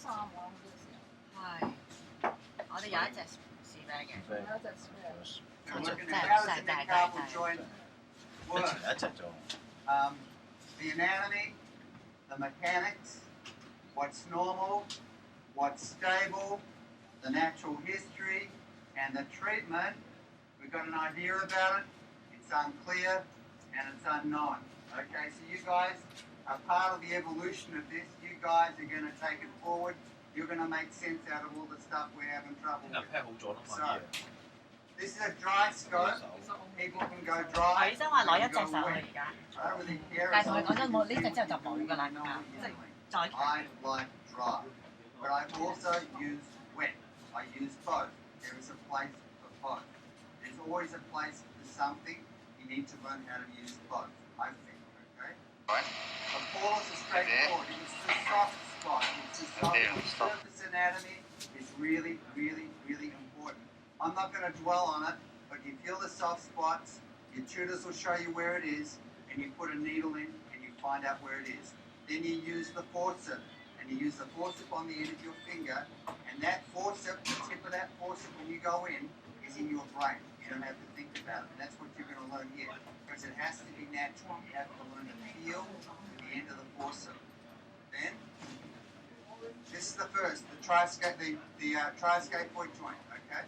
三喎，好多時候。係，我哋有一隻 spare 嘅，仲有一隻 spare。 We're looking at how does the midcarpal joint 一 work? 齊一齊做。The anatomy, the mechanics, what's normal, what's stable, the natural history, and the treatment. We've got an idea about it. It's unclear and it's unknown. Okay, so you guys are part of the evolution of this. You guys are going to take it forward. You're going to make sense out of all the stuff we're having trouble 今日 with. pair 好咗啦嘛 So, 啲嘢。 this is a dry scope. 手 People can go dry. 醫生話攞一 they 隻 can 上 go 去 wet. 而家， I don't really care 但係 as 同佢 long 講 as 咗 you 冇呢隻 know 之後就 what 冇 you 㗎啦， know 咁啊 what， 即 you're 係 doing. 再 I like dry, but I also use wet. I use both. There is a place for both. There's always a place for something. You need to learn how to use both, I think, okay? The pause is straightforward. It's the soft spot. It's the soft spot. Surface anatomy is really, really, really important. I'm not going to dwell on it, but you feel the soft spots, your tutors will show you where it is, and you put a needle in and you find out where it is. Then you use the forceps, and you use the forceps on the end of your finger, and that forceps, the tip of that forceps when you go in, is in your brain. You don't have to think about it. And that's what you're going to learn here, because it has to be natural. You have to learn to feel the end of the forceps. Then, this is the first, the trioscapoid joint, okay?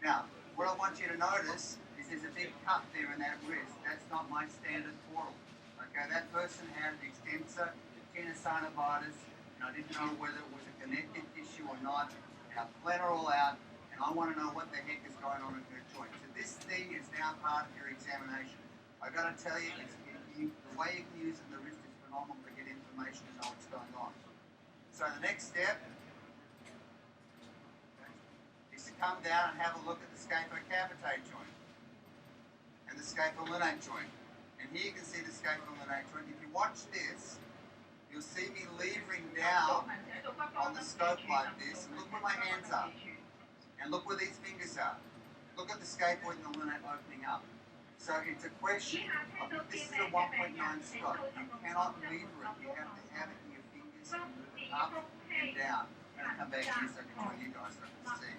Now, what I want you to notice is there's a big cut there in that wrist. That's not my standard portal. Okay, that person had an extensor tenosynovitis, and I didn't know whether it was a connective tissue or not. And I bled her all out, and I want to know what the heck is going on in her joint. So this thing is now part of your examination. I got to tell you, the way you can use it in the wrist is phenomenal to get information and know what's going on. So the next step is to come down and have a look at the scaphocapitate joint and the scapholunate joint. And here you can see the scapholunate joint. If you watch this, you'll see me levering down on the scope like this. And look where my hands are. And look where these fingers are. Look at the scaphoid and the lunate opening up. So it's a question of, this is a 1.9 scope. You cannot lever it. You have to have it in your fingers and move it up and down. I'm going to come back here so I can show you guys so I can see.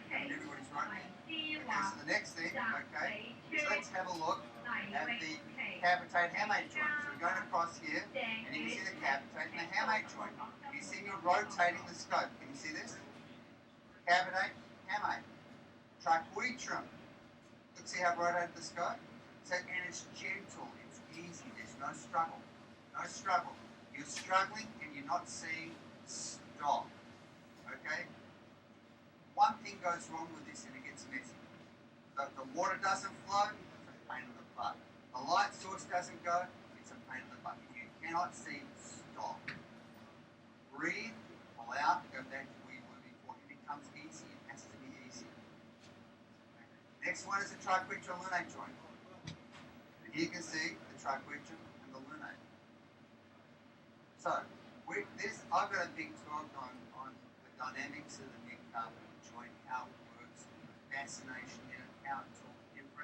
And everybody's right there. Okay, so the next thing, okay, is let's have a look at the capitate hamate joint. So we're going across here, and you can see the capitate and the hamate joint. You see me rotating the scope. Can you see this? Capitate, hamate. Triquetrum. Look, see how I rotated the scope? So, and it's gentle, it's easy, there's no struggle. No struggle. You're struggling and you're not seeing, stop. Okay? One thing goes wrong with this and it gets messy. The water doesn't flow, it's a pain in the butt. The light source doesn't go, it's a pain in the butt. If you cannot see, stop. Breathe, pull out, go back to where you were before. It becomes easy, it has to be easy. Next one is the triquetrum lunate joint. And here you can see the triquetrum and the lunate. So, I've got a big talk on the dynamics of the midcarpal joint, how it works, fascination in it, how it talks.